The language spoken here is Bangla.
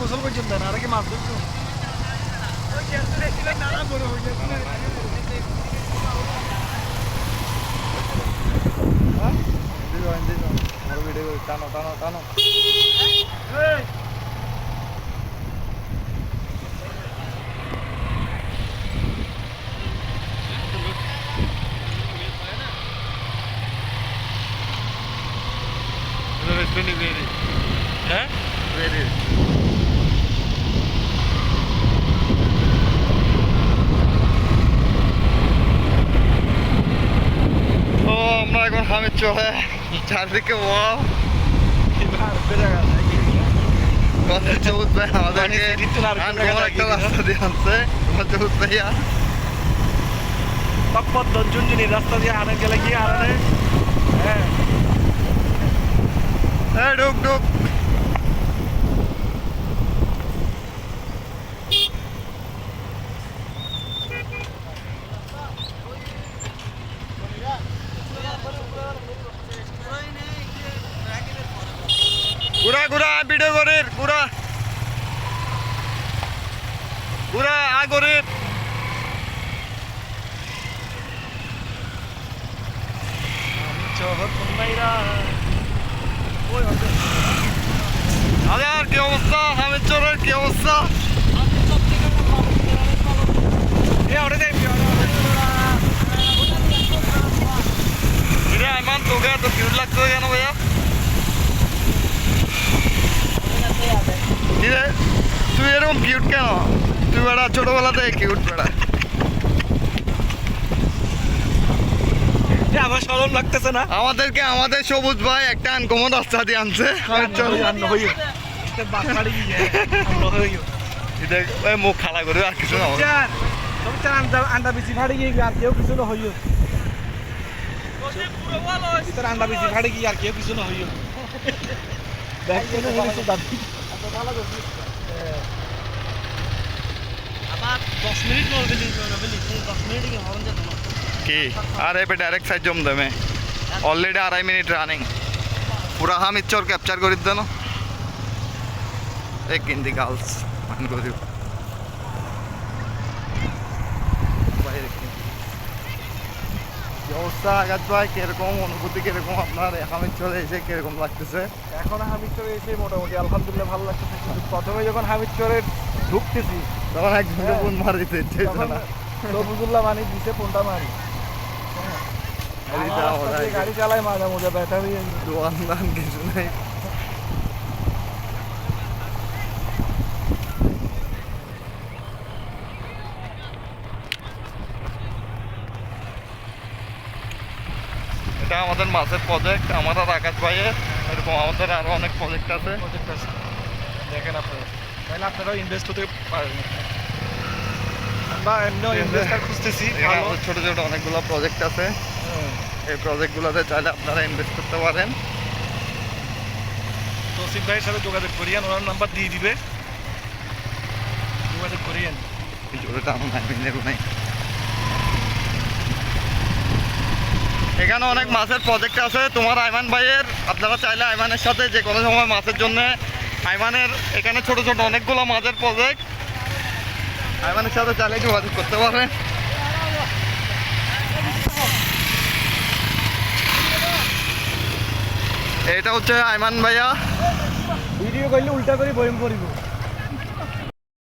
গোসল করছেন না আর কি মাছ ধরছো নানা বড় হয়ে গেছে টানো টানো টানো হ্যাঁ ও আমরা এখন হামিদ চলে চারদিকে ওয়াও চৌধ ভাই আমাদেরকে একটা রাস্তা দিয়ে আনছে চৌধ ভাইয়া তৎপর দশজনজনী রাস্তা দিয়ে আনে গেলে গিয়ে আনে হ্যাঁ ঢুক ঢুক ঘুরা ঘুরা ভিডিও করির ঘুরা ঘুরা আ করির হাজার কি অবস্থা হামিদ চরের কি অবস্থা আইমান তোকে এত কিউট লাগতো কেন ভাইয়া তুই এরকম কিউট কেন তুই বেড়া ছোটবেলাতে কিউট বেড়া আমার সরম লাগতেছে না আমাদেরকে আমাদের সবুজ ভাই একটা আনকমন রাস্তা দিয়ে আনছে মুখ খালা করে আর কিছু আন্ডা বেশি ফাড়ে গিয়ে আর কেউ কিছু না হইও আন্ডা বেশি ফাড়ে গিয়ে আর কেউ কিছু না হইও আবার 10 মিনিট নরবেলি 10 মিনিট হরন যেত না কি আরে पे डायरेक्ट साइड जम दे में ऑलरेडी 2.5 मिनट रनिंग पूरा हम इच्चर कैप्चर कर देनो एक हिंदी गर्ल्स मान को दियो ভাই দেখি কি অবস্থা আগাত ভাই কিরকম অনুভূতি কিরকম আপনার হামিদ চলে এসে কিরকম লাগতেছে এখন হামিদ চরে এসে মোটামুটি আলহামদুলিল্লাহ ভালো লাগতেছে কিন্তু প্রথমে যখন হামিদ চরে ঢুকতেছি তখন একজন ফোন মারি দিতে না রবুজুল্লাহ মানি দিছে ফোনটা মারি গাড়ি চালায় মাঝে মাঝে ব্যথা হয়ে দোকানদান কিছু নেই এটা আমাদের মাছের প্রজেক্ট আমার আর আকাশ ভাইয়ের এরকম আমাদের আরো অনেক প্রজেক্ট আছে দেখেন আপনারা তাহলে আপনারাও ইনভেস্ট হতে পারেন আমরা এমনিও ইনভেস্টার খুঁজতেছি ছোট ছোট অনেকগুলো প্রজেক্ট আছে এই প্রজেক্টগুলোতে চাইলে আপনারা ইনভেস্ট করতে পারেন তৌসিফ ভাইয়ের সাথে যোগাযোগ করিয়েন ওনার নাম্বার দিয়ে দিবে যোগাযোগ করিয়েন এখানে অনেক মাছের প্রজেক্ট আছে তোমার আইমান ভাইয়ের আপনারা চাইলে আইমানের সাথে যে কোনো সময় মাছের জন্য আইমানের এখানে ছোট ছোট অনেকগুলো মাছের প্রজেক্ট আইমানের সাথে চাইলে যোগাযোগ করতে পারেন এটা হচ্ছে আইমান ভাইয়া ভিডিও করলে উল্টা করে বয়ম করিব